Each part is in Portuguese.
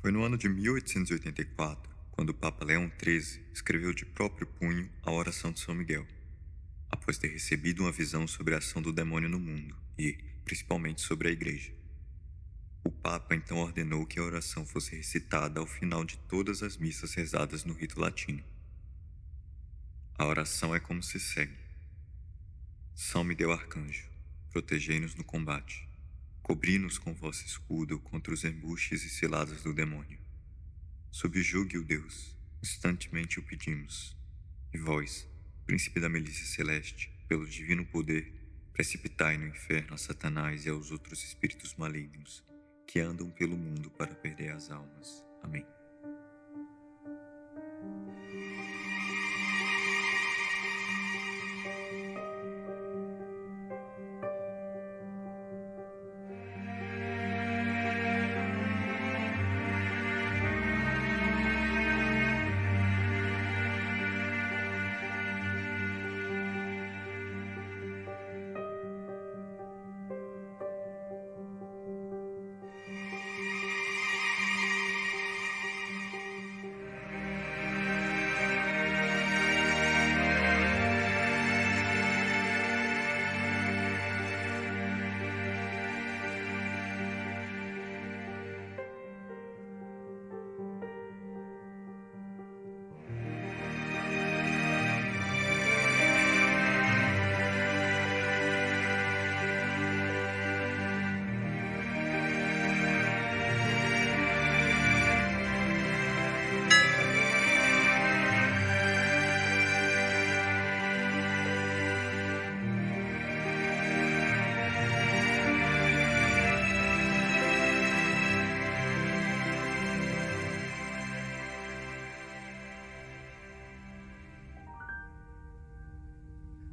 Foi no ano de 1884, quando o Papa Leão XIII escreveu de próprio punho a oração de São Miguel, após ter recebido uma visão sobre a ação do demônio no mundo e, principalmente, sobre a Igreja. O Papa então ordenou que a oração fosse recitada ao final de todas as missas rezadas no rito latino. A oração é como se segue: São Miguel Arcanjo, protegei-nos no combate, cobri-nos com vosso escudo contra os embustes e ciladas do demônio. Subjugue-o, Deus, instantemente o pedimos. E vós, príncipe da milícia celeste, pelo divino poder, precipitai no inferno a Satanás e aos outros espíritos malignos que andam pelo mundo para perder as almas. Amém.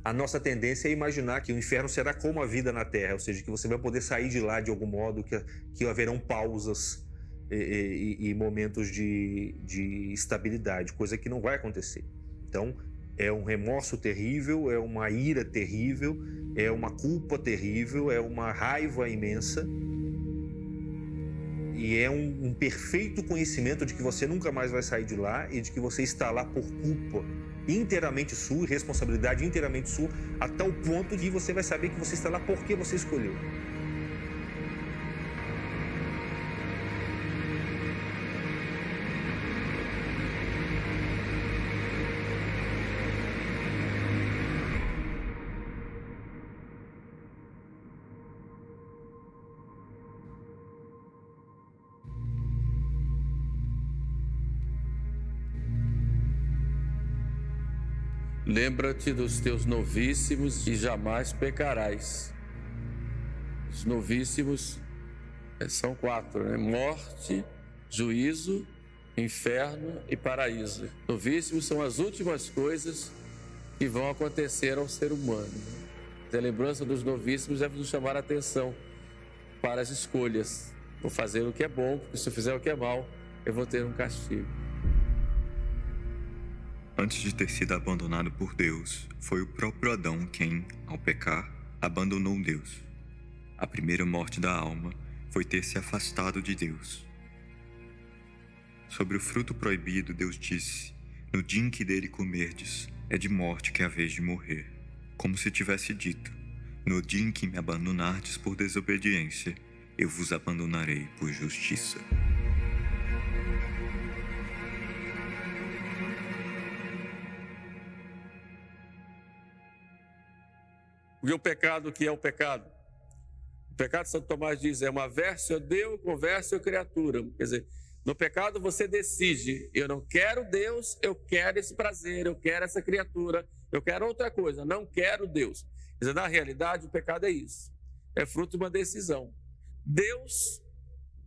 A nossa tendência é imaginar que o inferno será como a vida na Terra, ou seja, que você vai poder sair de lá de algum modo, que haverão pausas e momentos de estabilidade, coisa que não vai acontecer. Então, é um remorso terrível, é uma ira terrível, é uma culpa terrível, é uma raiva imensa. E é um perfeito conhecimento de que você nunca mais vai sair de lá e de que você está lá por culpa inteiramente sua, responsabilidade inteiramente sua, a tal ponto de você vai saber que você está lá porque você escolheu. Lembra-te dos teus novíssimos e jamais pecarás. Os novíssimos são 4, né? Morte, juízo, inferno e paraíso. Novíssimos são as últimas coisas que vão acontecer ao ser humano. A lembrança dos novíssimos deve nos chamar a atenção para as escolhas. Vou fazer o que é bom, porque se eu fizer o que é mal, eu vou ter um castigo. Antes de ter sido abandonado por Deus, foi o próprio Adão quem, ao pecar, abandonou Deus. A primeira morte da alma foi ter se afastado de Deus. Sobre o fruto proibido, Deus disse: no dia em que dele comerdes, é de morte que haveis de morrer. Como se tivesse dito: no dia em que me abandonardes por desobediência, eu vos abandonarei por justiça. Porque o pecado, que é o pecado? O pecado, Santo Tomás diz, é uma versio Deo conversio criatura. Quer dizer, no pecado você decide: eu não quero Deus, eu quero esse prazer, eu quero essa criatura, eu quero outra coisa, não quero Deus. Quer dizer, na realidade, o pecado é isso. É fruto de uma decisão. Deus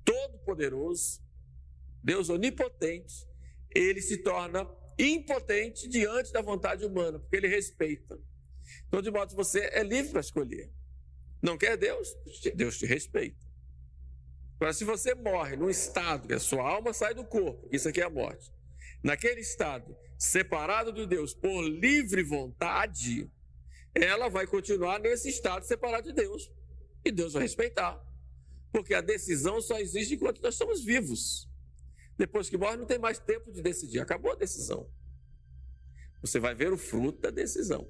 Todo-Poderoso, Deus Onipotente, ele se torna impotente diante da vontade humana, porque ele respeita. Então, de modo que você é livre para escolher. Não quer Deus? Deus te respeita. Agora, se você morre num estado que a sua alma sai do corpo, isso aqui é a morte, naquele estado, separado de Deus por livre vontade, ela vai continuar nesse estado separado de Deus. E Deus vai respeitar. Porque a decisão só existe enquanto nós estamos vivos. Depois que morre, não tem mais tempo de decidir. Acabou a decisão. Você vai ver o fruto da decisão.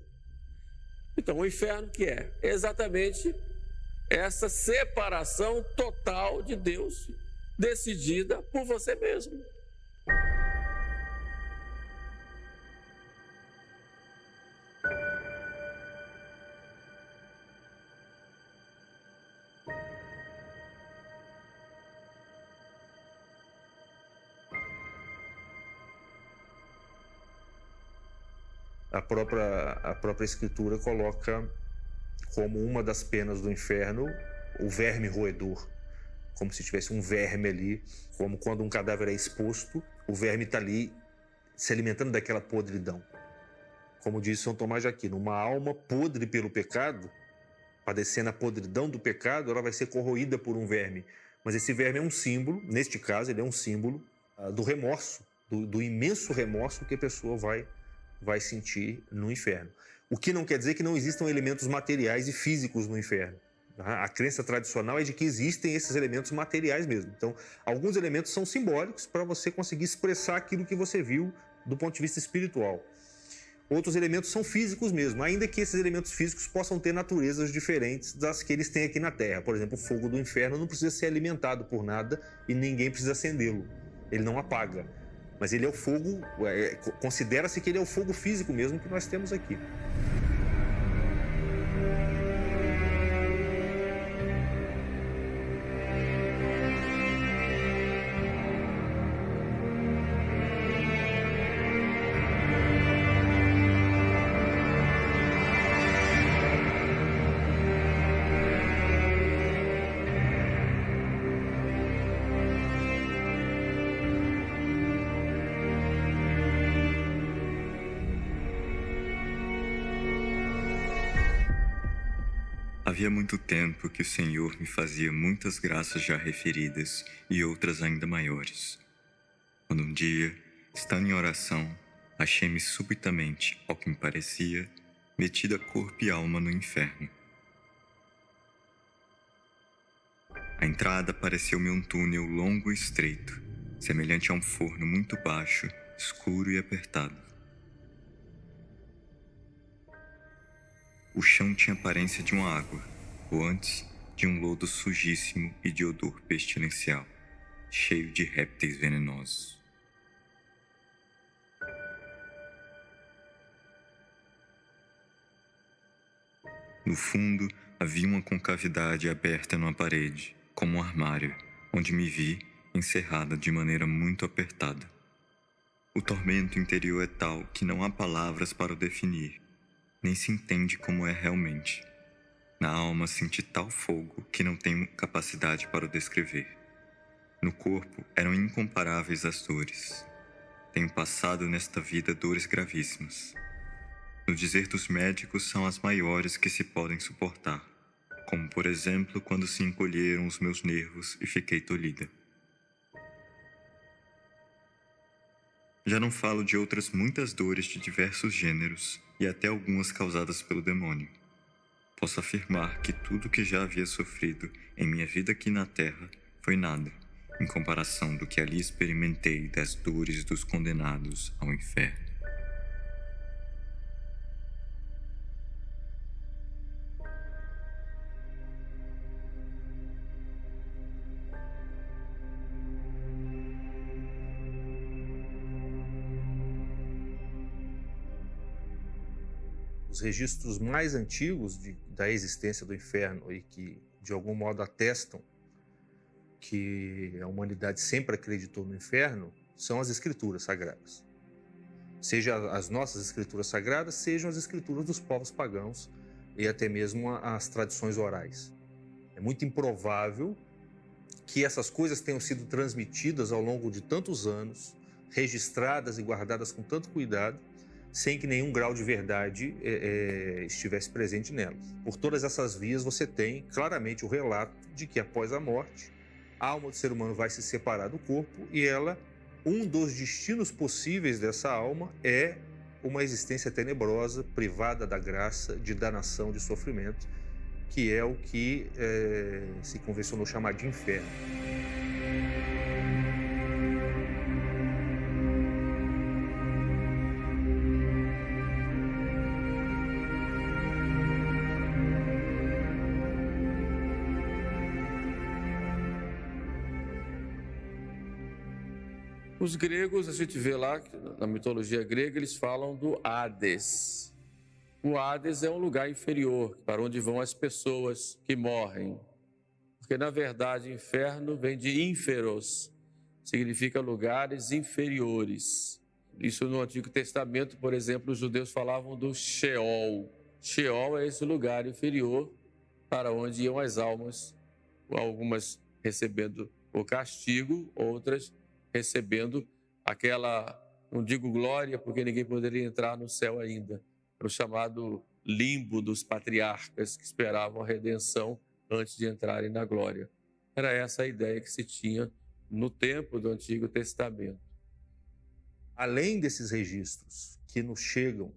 Então, o inferno que é exatamente essa separação total de Deus, decidida por você mesmo. A própria Escritura coloca como uma das penas do inferno o verme roedor, como se tivesse um verme ali, como quando um cadáver é exposto, o verme está ali se alimentando daquela podridão. Como diz São Tomás de Aquino, uma alma podre pelo pecado, padecendo a podridão do pecado, ela vai ser corroída por um verme. Mas esse verme é um símbolo, neste caso ele é um símbolo do remorso, do imenso remorso que a pessoa vai sentir no inferno. O que não quer dizer que não existam elementos materiais e físicos no inferno. A crença tradicional é de que existem esses elementos materiais mesmo. Então, alguns elementos são simbólicos para você conseguir expressar aquilo que você viu do ponto de vista espiritual. Outros elementos são físicos mesmo, ainda que esses elementos físicos possam ter naturezas diferentes das que eles têm aqui na Terra. Por exemplo, o fogo do inferno não precisa ser alimentado por nada e ninguém precisa acendê-lo. Ele não apaga. Mas ele é o fogo, considera-se que ele é o fogo físico mesmo que nós temos aqui. Havia muito tempo que o Senhor me fazia muitas graças já referidas e outras ainda maiores. Quando um dia, estando em oração, achei-me subitamente, ao que me parecia, metida corpo e alma no inferno. A entrada pareceu-me um túnel longo e estreito, semelhante a um forno muito baixo, escuro e apertado. O chão tinha aparência de uma água, ou antes, de um lodo sujíssimo e de odor pestilencial, cheio de répteis venenosos. No fundo, havia uma concavidade aberta numa parede, como um armário, onde me vi encerrada de maneira muito apertada. O tormento interior é tal que não há palavras para o definir, nem se entende como é realmente. Na alma senti tal fogo que não tenho capacidade para o descrever. No corpo eram incomparáveis as dores. Tenho passado nesta vida dores gravíssimas. No dizer dos médicos, são as maiores que se podem suportar, como, por exemplo, quando se encolheram os meus nervos e fiquei tolhida. Já não falo de outras muitas dores de diversos gêneros e até algumas causadas pelo demônio. Posso afirmar que tudo que já havia sofrido em minha vida aqui na Terra foi nada, em comparação do que ali experimentei das dores dos condenados ao inferno. Os registros mais antigos da existência do inferno e que, de algum modo, atestam que a humanidade sempre acreditou no inferno são as escrituras sagradas. Seja as nossas escrituras sagradas, sejam as escrituras dos povos pagãos e até mesmo as tradições orais. É muito improvável que essas coisas tenham sido transmitidas ao longo de tantos anos, registradas e guardadas com tanto cuidado, sem que nenhum grau de verdade estivesse presente nelas. Por todas essas vias você tem claramente o relato de que após a morte, a alma do ser humano vai se separar do corpo e um dos destinos possíveis dessa alma é uma existência tenebrosa, privada da graça, de danação, de sofrimento, que é o que se convencionou chamar de inferno. Os gregos, a gente vê lá, na mitologia grega, eles falam do Hades. O Hades é um lugar inferior, para onde vão as pessoas que morrem. Porque, na verdade, inferno vem de ínferos, significa lugares inferiores. Isso no Antigo Testamento, por exemplo, os judeus falavam do Sheol. Sheol é esse lugar inferior para onde iam as almas, algumas recebendo o castigo, outras recebendo aquela, não digo glória, porque ninguém poderia entrar no céu ainda, era o chamado limbo dos patriarcas que esperavam a redenção antes de entrarem na glória. Era essa a ideia que se tinha no tempo do Antigo Testamento. Além desses registros que nos chegam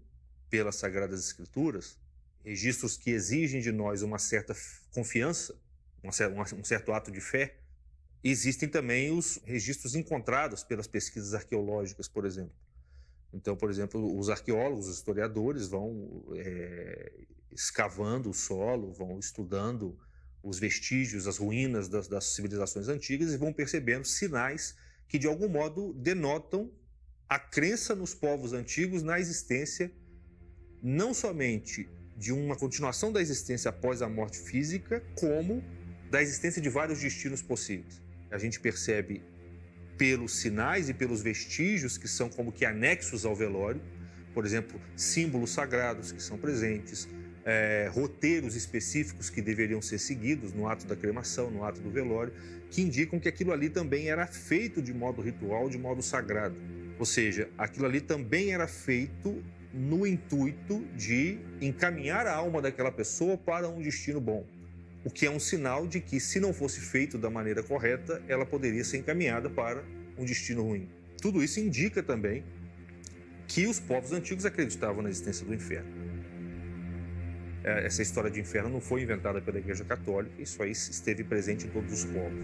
pelas Sagradas Escrituras, registros que exigem de nós uma certa confiança, um certo ato de fé, existem também os registros encontrados pelas pesquisas arqueológicas, por exemplo. Então, por exemplo, os arqueólogos, os historiadores vão escavando o solo, vão estudando os vestígios, as ruínas das civilizações antigas e vão percebendo sinais que, de algum modo, denotam a crença nos povos antigos na existência não somente de uma continuação da existência após a morte física, como da existência de vários destinos possíveis. A gente percebe pelos sinais e pelos vestígios que são como que anexos ao velório, por exemplo, símbolos sagrados que são presentes, roteiros específicos que deveriam ser seguidos no ato da cremação, no ato do velório, que indicam que aquilo ali também era feito de modo ritual, de modo sagrado. Ou seja, aquilo ali também era feito no intuito de encaminhar a alma daquela pessoa para um destino bom. O que é um sinal de que, se não fosse feito da maneira correta, ela poderia ser encaminhada para um destino ruim. Tudo isso indica também que os povos antigos acreditavam na existência do inferno. Essa história de inferno não foi inventada pela Igreja Católica, isso aí esteve presente em todos os povos.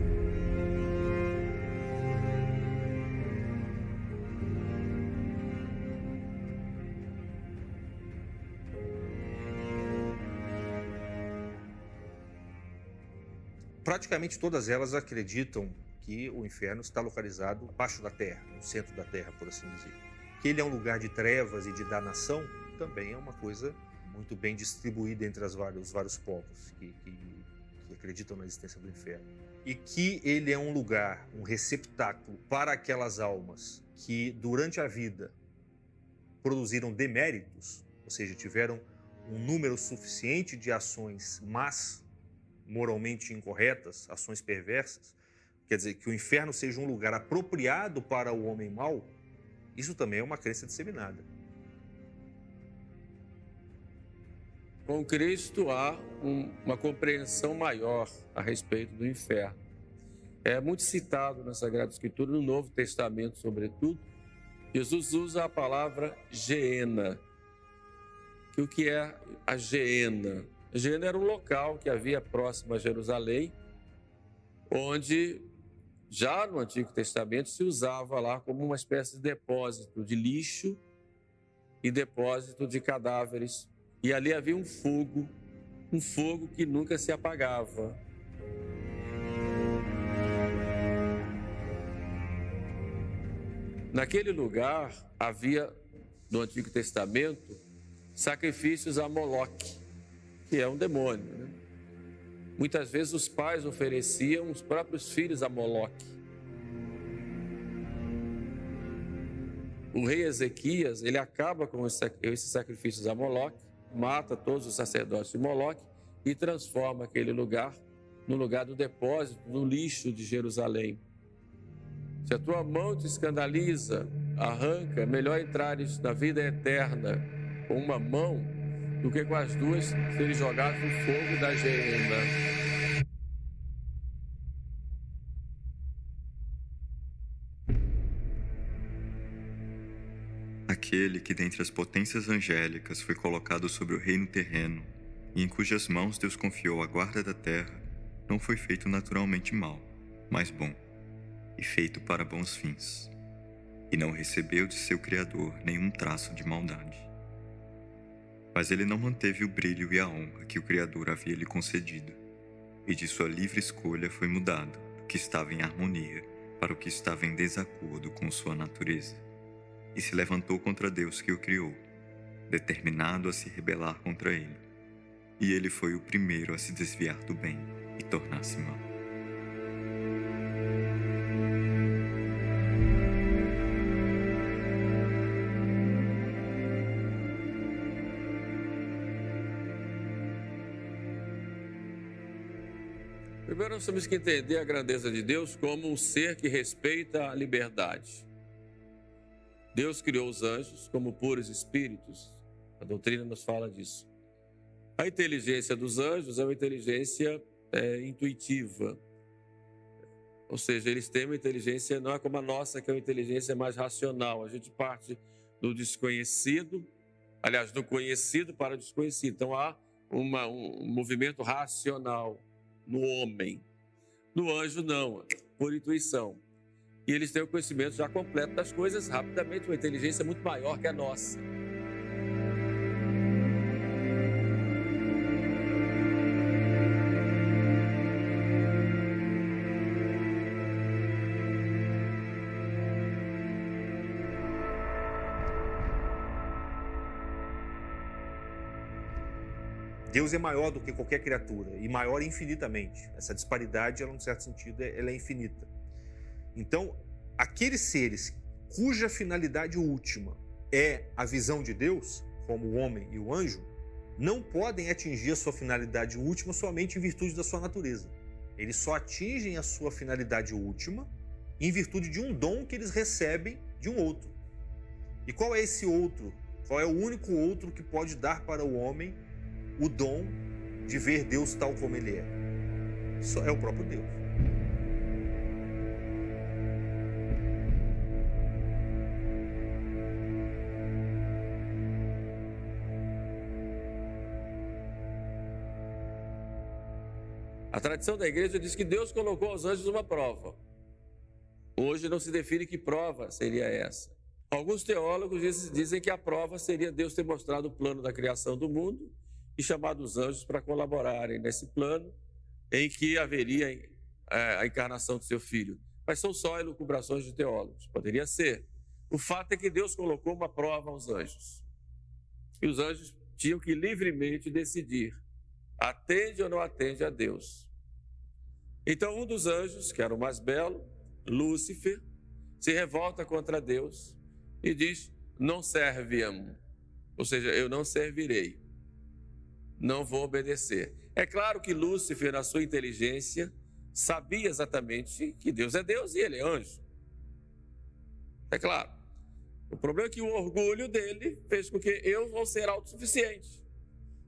Praticamente todas elas acreditam que o inferno está localizado abaixo da terra, no centro da terra, por assim dizer. Que ele é um lugar de trevas e de danação também é uma coisa muito bem distribuída entre os vários povos que acreditam na existência do inferno. E que ele é um lugar, um receptáculo para aquelas almas que durante a vida produziram deméritos, ou seja, tiveram um número suficiente de ações más, moralmente incorretas, ações perversas, quer dizer, que o inferno seja um lugar apropriado para o homem mau, isso também é uma crença disseminada. Com Cristo há uma compreensão maior a respeito do inferno. É muito citado na Sagrada Escritura, no Novo Testamento, sobretudo. Jesus usa a palavra Geena. O que é a Geena? A Geena era um local que havia próximo a Jerusalém, onde já no Antigo Testamento se usava lá como uma espécie de depósito de lixo e depósito de cadáveres. E ali havia um fogo que nunca se apagava. Naquele lugar havia, no Antigo Testamento, sacrifícios a Moloque, que é um demônio, né? Muitas vezes os pais ofereciam os próprios filhos a Moloque. O rei Ezequias, ele acaba com esses sacrifícios a Moloque, mata todos os sacerdotes de Moloque e transforma aquele lugar no lugar do depósito, no lixo de Jerusalém. Se a tua mão te escandaliza, arranca, melhor entrares na vida eterna com uma mão do que com as duas serem jogados no fogo da Geena. Aquele que dentre as potências angélicas foi colocado sobre o reino terreno e em cujas mãos Deus confiou a guarda da terra, não foi feito naturalmente mal, mas bom, e feito para bons fins, e não recebeu de seu Criador nenhum traço de maldade. Mas ele não manteve o brilho e a honra que o Criador havia lhe concedido, e de sua livre escolha foi mudado, do que estava em harmonia, para o que estava em desacordo com sua natureza, e se levantou contra Deus que o criou, determinado a se rebelar contra ele. E ele foi o primeiro a se desviar do bem e tornar-se mau. Primeiro, nós temos que entender a grandeza de Deus como um ser que respeita a liberdade. Deus criou os anjos como puros espíritos. A doutrina nos fala disso. A inteligência dos anjos é uma inteligência intuitiva. Ou seja, eles têm uma inteligência, não é como a nossa, que é uma inteligência mais racional. A gente parte do desconhecido, aliás, do conhecido para o desconhecido. Então, há um movimento racional no homem. No anjo, não, por intuição. E eles têm o conhecimento já completo das coisas rapidamente, uma inteligência muito maior que a nossa. Deus é maior do que qualquer criatura e maior infinitamente. Essa disparidade, ela, num certo sentido, ela é infinita. Então, aqueles seres cuja finalidade última é a visão de Deus, como o homem e o anjo, não podem atingir a sua finalidade última somente em virtude da sua natureza. Eles só atingem a sua finalidade última em virtude de um dom que eles recebem de um outro. E qual é esse outro? Qual é o único outro que pode dar para o homem o dom de ver Deus tal como Ele é? Só é o próprio Deus. A tradição da igreja diz que Deus colocou aos anjos uma prova. Hoje não se define que prova seria essa. Alguns teólogos dizem que a prova seria Deus ter mostrado o plano da criação do mundo e chamado os anjos para colaborarem nesse plano em que haveria a encarnação do seu filho. Mas são só elucubrações de teólogos. Poderia ser. O fato é que Deus colocou uma prova aos anjos. E os anjos tinham que livremente decidir: atende ou não atende a Deus? Então um dos anjos, que era o mais belo, Lúcifer, se revolta contra Deus e diz: não serve-am, ou seja, eu não servirei, não vou obedecer. É claro que Lúcifer, na sua inteligência, sabia exatamente que Deus é Deus e ele é anjo. É claro. O problema é que o orgulho dele fez com que eu vou ser autossuficiente.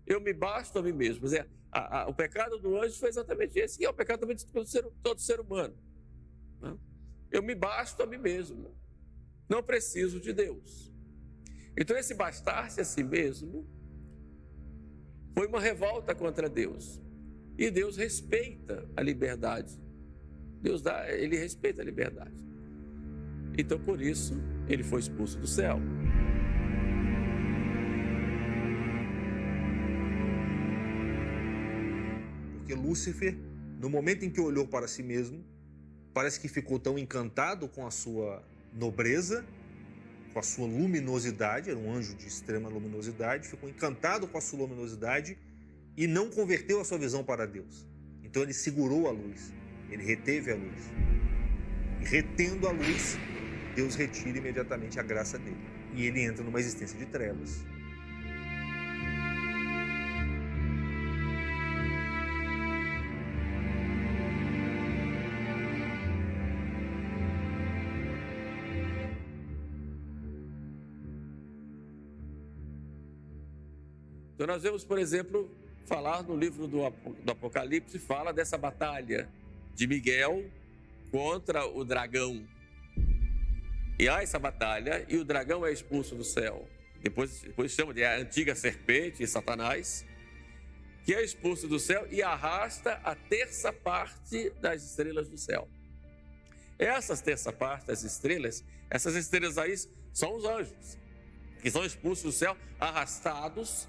Eu me basto a mim mesmo. O pecado do anjo foi exatamente esse, que é o pecado também de todo ser humano. Eu me basto a mim mesmo. Não preciso de Deus. Então esse bastar-se a si mesmo foi uma revolta contra Deus. E Deus respeita a liberdade. Ele respeita a liberdade. Então por isso ele foi expulso do céu. Porque Lúcifer, no momento em que olhou para si mesmo, parece que ficou tão encantado com a sua nobreza, com a sua luminosidade, era um anjo de extrema luminosidade, ficou encantado com a sua luminosidade e não converteu a sua visão para Deus. Então ele segurou a luz, ele reteve a luz. E retendo a luz, Deus retira imediatamente a graça dele. E ele entra numa existência de trevas. Então nós vemos, por exemplo, falar no livro do Apocalipse, fala dessa batalha de Miguel contra o dragão. E há essa batalha e o dragão é expulso do céu. Depois chama de a antiga serpente, Satanás, que é expulso do céu e arrasta a terça parte das estrelas do céu. Essas terça parte das estrelas, essas estrelas aí são os anjos, que são expulsos do céu, arrastados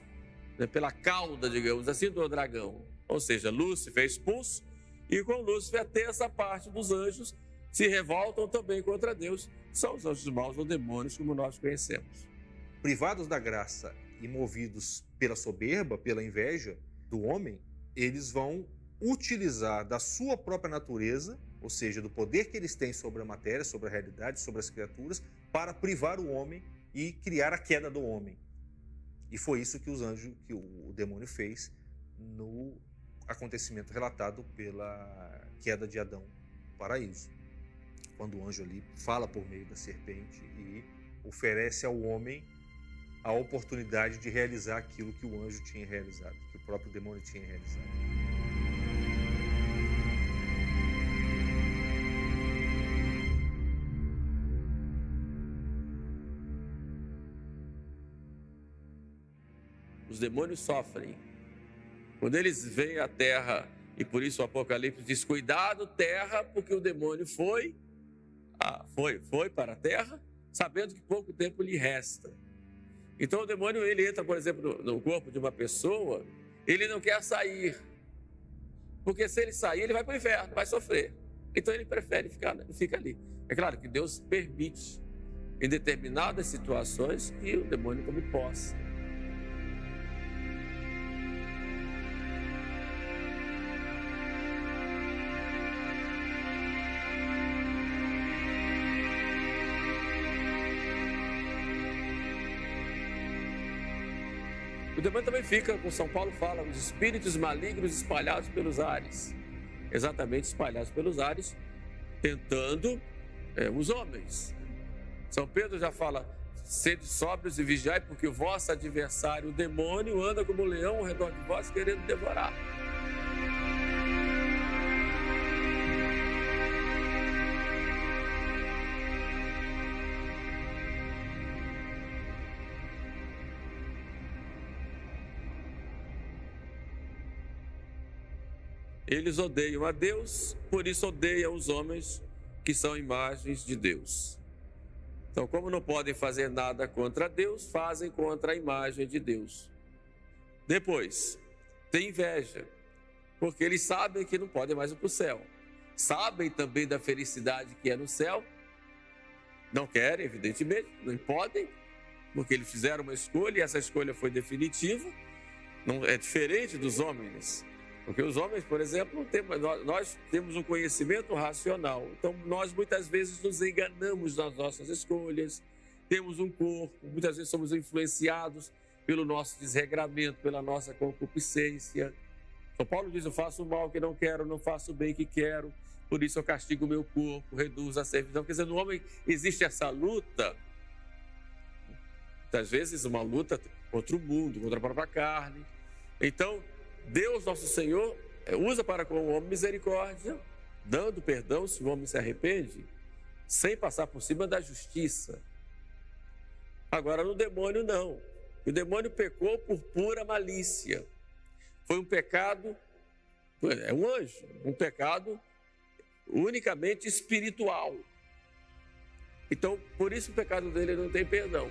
pela cauda, digamos assim, do dragão. Ou seja, Lúcifer é expulso e com Lúcifer a terça parte dos anjos se revoltam também contra Deus. São os anjos maus ou demônios, como nós conhecemos. Privados da graça e movidos pela soberba, pela inveja do homem, eles vão utilizar da sua própria natureza, ou seja, do poder que eles têm sobre a matéria, sobre a realidade, sobre as criaturas, para privar o homem e criar a queda do homem. E foi isso que que o demônio fez no acontecimento relatado pela queda de Adão no paraíso. Quando o anjo ali fala por meio da serpente e oferece ao homem a oportunidade de realizar aquilo que o anjo tinha realizado, que o próprio demônio tinha realizado. Os demônios sofrem. Quando eles veem a terra, e por isso o Apocalipse diz, cuidado terra, porque o demônio foi para a terra, sabendo que pouco tempo lhe resta. Então o demônio, ele entra, por exemplo, no corpo de uma pessoa, ele não quer sair. Porque se ele sair, ele vai para o inferno, vai sofrer. Então ele prefere ficar ali. É claro que Deus permite, em determinadas situações, que o demônio tome posse. O demônio também fica, como São Paulo fala, os espíritos malignos espalhados pelos ares. Exatamente espalhados pelos ares, tentando os homens. São Pedro já fala, sede sóbrios e vigiai, porque o vosso adversário, o demônio, anda como um leão ao redor de vós, querendo devorar. Eles odeiam a Deus, por isso odeiam os homens que são imagens de Deus. Então, como não podem fazer nada contra Deus, fazem contra a imagem de Deus. Depois, tem inveja, porque eles sabem que não podem mais ir para o céu. Sabem também da felicidade que é no céu. Não querem, evidentemente, não podem, porque eles fizeram uma escolha e essa escolha foi definitiva. Não é diferente dos homens. Porque os homens, por exemplo, nós temos um conhecimento racional. Então, nós muitas vezes nos enganamos nas nossas escolhas. Temos um corpo, muitas vezes somos influenciados pelo nosso desregramento, pela nossa concupiscência. São Paulo diz, eu faço o mal que não quero, não faço o bem que quero. Por isso eu castigo o meu corpo, reduzo a servidão. Quer dizer, no homem existe essa luta. Muitas vezes uma luta contra o mundo, contra a própria carne. Então, Deus, nosso Senhor, usa para com o homem misericórdia, dando perdão se o homem se arrepende, sem passar por cima da justiça. Agora, no demônio, não. O demônio pecou por pura malícia. Foi um pecado, é um anjo, um pecado unicamente espiritual. Então, por isso o pecado dele não tem perdão.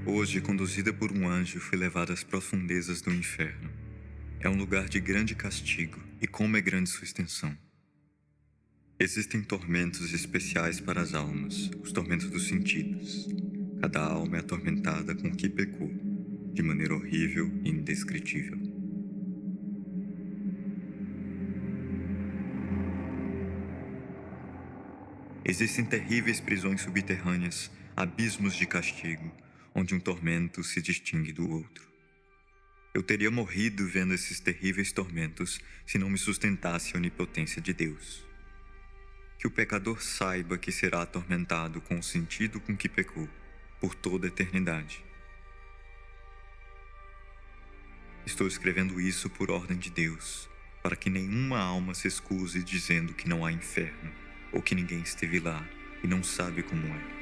Hoje, conduzida por um anjo, fui levada às profundezas do inferno. É um lugar de grande castigo, e como é grande sua extensão. Existem tormentos especiais para as almas, os tormentos dos sentidos. Cada alma é atormentada com o que pecou, de maneira horrível e indescritível. Existem terríveis prisões subterrâneas, abismos de castigo, onde um tormento se distingue do outro. Eu teria morrido vendo esses terríveis tormentos se não me sustentasse a onipotência de Deus. Que o pecador saiba que será atormentado com o sentido com que pecou, por toda a eternidade. Estou escrevendo isso por ordem de Deus, para que nenhuma alma se excuse dizendo que não há inferno, ou que ninguém esteve lá e não sabe como é.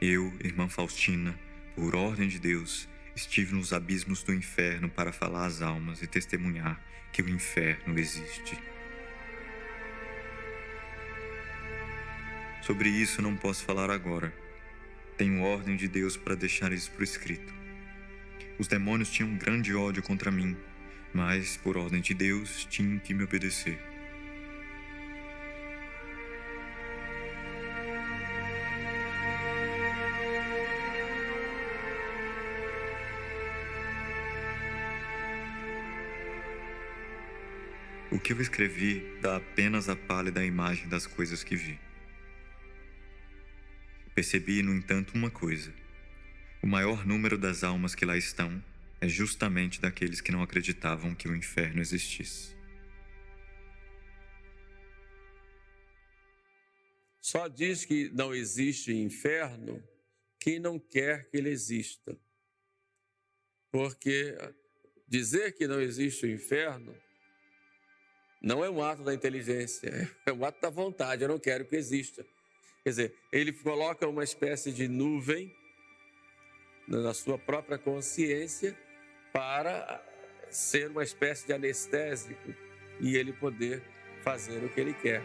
Eu, irmã Faustina, por ordem de Deus, estive nos abismos do inferno para falar às almas e testemunhar que o inferno existe. Sobre isso não posso falar agora. Tenho ordem de Deus para deixar isso por escrito. Os demônios tinham um grande ódio contra mim, mas, por ordem de Deus, tinham que me obedecer. O que eu escrevi dá apenas a pálida imagem das coisas que vi. Percebi, no entanto, uma coisa. O maior número das almas que lá estão é justamente daqueles que não acreditavam que o inferno existisse. Só diz que não existe inferno quem não quer que ele exista. Porque dizer que não existe o inferno não é um ato da inteligência, é um ato da vontade. Eu não quero que exista. Quer dizer, ele coloca uma espécie de nuvem na sua própria consciência para ser uma espécie de anestésico e ele poder fazer o que ele quer.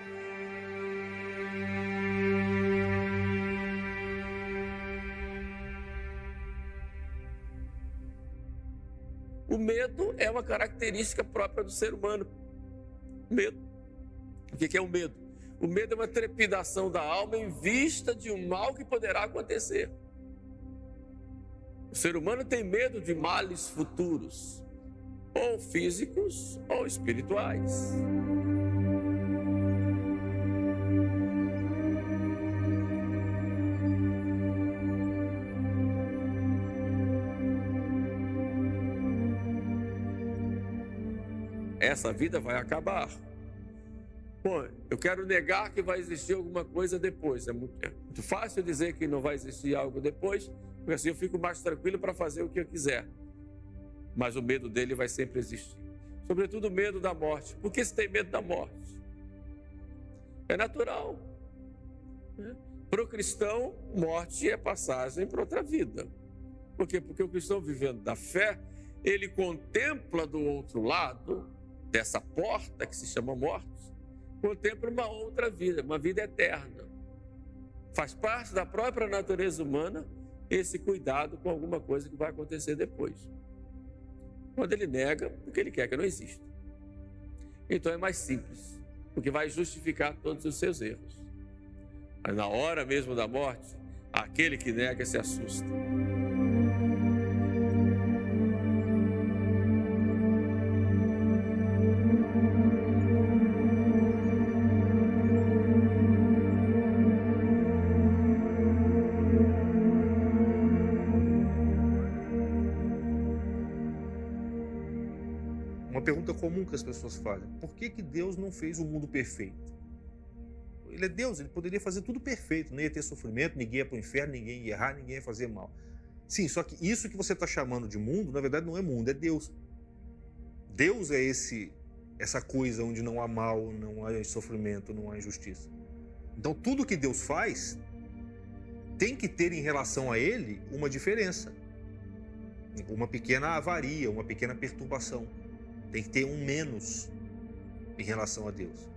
O medo é uma característica própria do ser humano. Medo. O que é o medo? O medo é uma trepidação da alma em vista de um mal que poderá acontecer. O ser humano tem medo de males futuros, ou físicos ou espirituais. Essa vida vai acabar. Bom, eu quero negar que vai existir alguma coisa depois. É muito fácil dizer que não vai existir algo depois, porque assim eu fico mais tranquilo para fazer o que eu quiser. Mas o medo dele vai sempre existir. Sobretudo o medo da morte. Por que você tem medo da morte? É natural. Para o cristão, morte é passagem para outra vida. Por quê? Porque o cristão, vivendo da fé, ele contempla do outro lado dessa porta que se chama morte, contempla uma outra vida, uma vida eterna. Faz parte da própria natureza humana esse cuidado com alguma coisa que vai acontecer depois. Quando ele nega, porque ele quer que não exista. Então é mais simples, porque vai justificar todos os seus erros. Mas na hora mesmo da morte, aquele que nega se assusta. Uma pergunta comum que as pessoas fazem: por que Deus não fez o mundo perfeito? Ele é Deus, ele poderia fazer tudo perfeito, não ia ter sofrimento, ninguém ia para o inferno, ninguém ia errar, ninguém ia fazer mal. Sim, só que isso que você está chamando de mundo, na verdade não é mundo, é Deus. Deus é essa coisa onde não há mal, não há sofrimento, não há injustiça. Então tudo que Deus faz tem que ter em relação a ele uma diferença, uma pequena avaria, uma pequena perturbação. Tem que ter um menos em relação a Deus.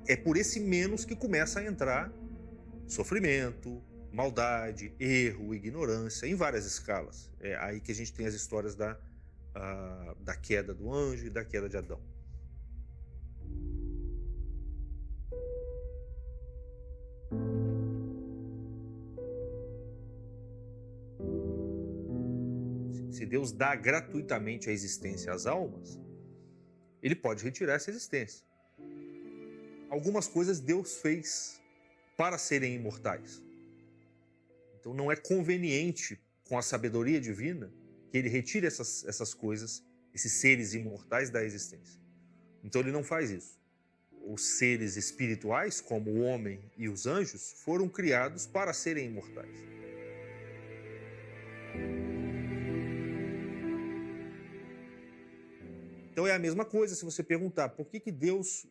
É por esse menos que começa a entrar sofrimento, maldade, erro, ignorância, em várias escalas. É aí que a gente tem as histórias da queda do anjo e da queda de Adão. Se Deus dá gratuitamente a existência às almas, ele pode retirar essa existência. Algumas coisas Deus fez para serem imortais. Então não é conveniente, com a sabedoria divina, que ele retire essas coisas, esses seres imortais da existência. Então ele não faz isso. os seres espirituais, como o homem e os anjos, foram criados para serem imortais. Então é a mesma coisa se você perguntar por que Deus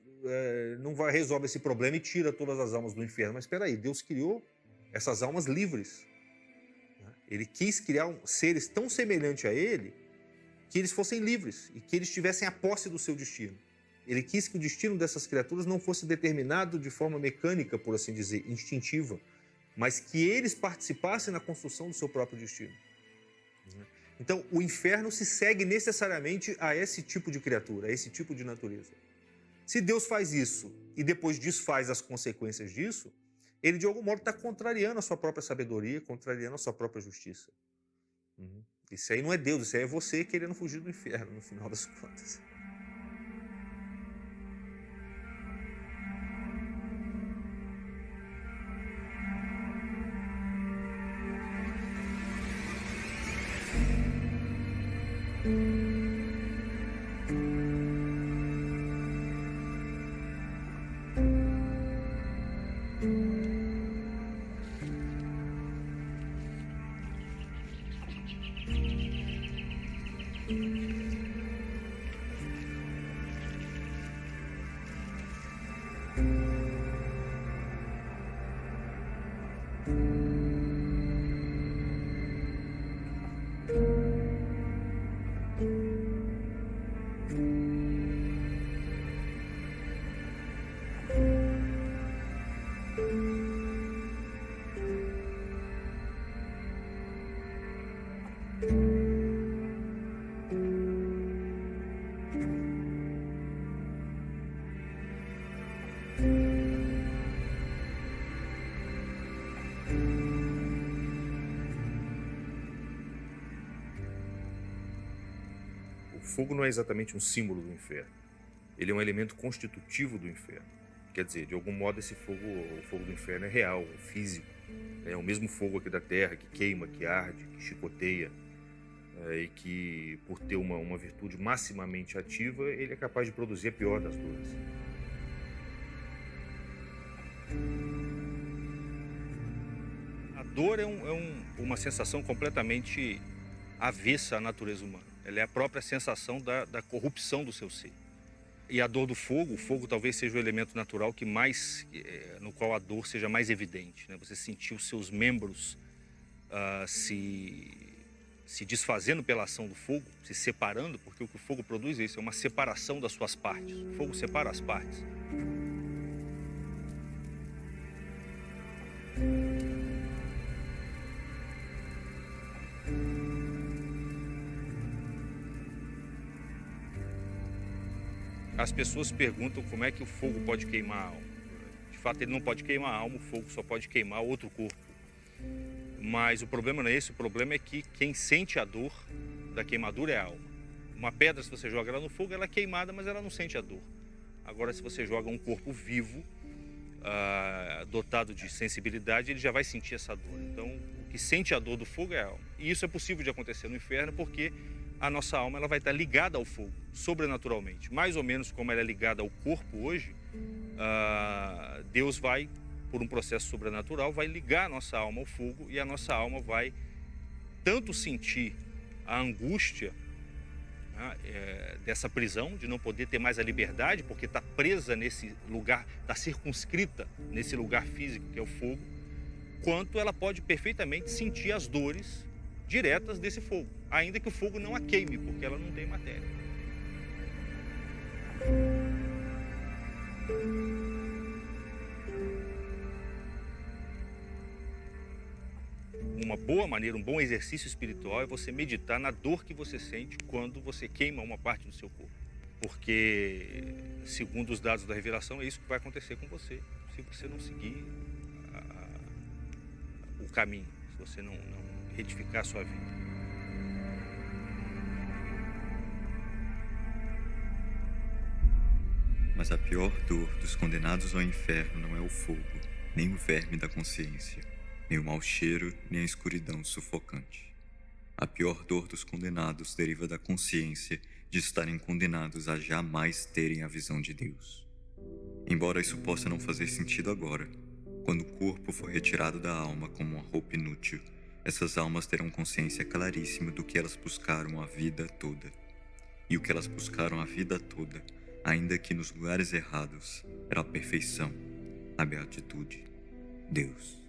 não resolve esse problema e tira todas as almas do inferno. Mas espera aí, Deus criou essas almas livres. Ele quis criar seres tão semelhantes a Ele que eles fossem livres e que eles tivessem a posse do seu destino. Ele quis que o destino dessas criaturas não fosse determinado de forma mecânica, por assim dizer, instintiva, mas que eles participassem na construção do seu próprio destino. Então, o inferno se segue necessariamente a esse tipo de criatura, a esse tipo de natureza. Se Deus faz isso e depois desfaz as consequências disso, ele de algum modo está contrariando a sua própria sabedoria, contrariando a sua própria justiça. Isso aí não é Deus, isso aí é você querendo fugir do inferno, no final das contas. O fogo não é exatamente um símbolo do inferno. Ele é um elemento constitutivo do inferno. Quer dizer, de algum modo esse fogo, o fogo do inferno é real, é físico. É o mesmo fogo aqui da terra que queima, que arde, que chicoteia. E que, por ter uma virtude maximamente ativa, ele é capaz de produzir a pior das dores. A dor é uma sensação completamente avessa à natureza humana. Ela é a própria sensação da corrupção do seu ser. E a dor do fogo, o fogo talvez seja o elemento natural que mais, no qual a dor seja mais evidente, né? Você sentir os seus membros se desfazendo pela ação do fogo, se separando, porque o que o fogo produz é isso, é uma separação das suas partes. O fogo separa as partes. As pessoas perguntam como é que o fogo pode queimar a alma. De fato, ele não pode queimar a alma, o fogo só pode queimar outro corpo. Mas o problema não é esse, o problema é que quem sente a dor da queimadura é a alma. Uma pedra, se você joga ela no fogo, ela é queimada, mas ela não sente a dor. Agora, se você joga um corpo vivo, dotado de sensibilidade, ele já vai sentir essa dor. Então, o que sente a dor do fogo é a alma. E isso é possível de acontecer no inferno porque a nossa alma ela vai estar ligada ao fogo, sobrenaturalmente. Mais ou menos como ela é ligada ao corpo hoje, Deus vai, por um processo sobrenatural, vai ligar a nossa alma ao fogo e a nossa alma vai tanto sentir a angústia dessa prisão, de não poder ter mais a liberdade, porque está presa nesse lugar, está circunscrita nesse lugar físico que é o fogo, quanto ela pode perfeitamente sentir as dores diretas desse fogo, ainda que o fogo não a queime, porque ela não tem matéria. Uma boa maneira, um bom exercício espiritual é você meditar na dor que você sente quando você queima uma parte do seu corpo. Porque, segundo os dados da revelação, é isso que vai acontecer com você, se você não seguir o caminho, se você não retificar a sua vida. Mas a pior dor dos condenados ao inferno não é o fogo, nem o verme da consciência, nem o mau cheiro, nem a escuridão sufocante. A pior dor dos condenados deriva da consciência de estarem condenados a jamais terem a visão de Deus. Embora isso possa não fazer sentido agora, quando o corpo for retirado da alma como uma roupa inútil, essas almas terão consciência claríssima do que elas buscaram a vida toda. E o que elas buscaram a vida toda, ainda que nos lugares errados, era a perfeição, a beatitude, Deus.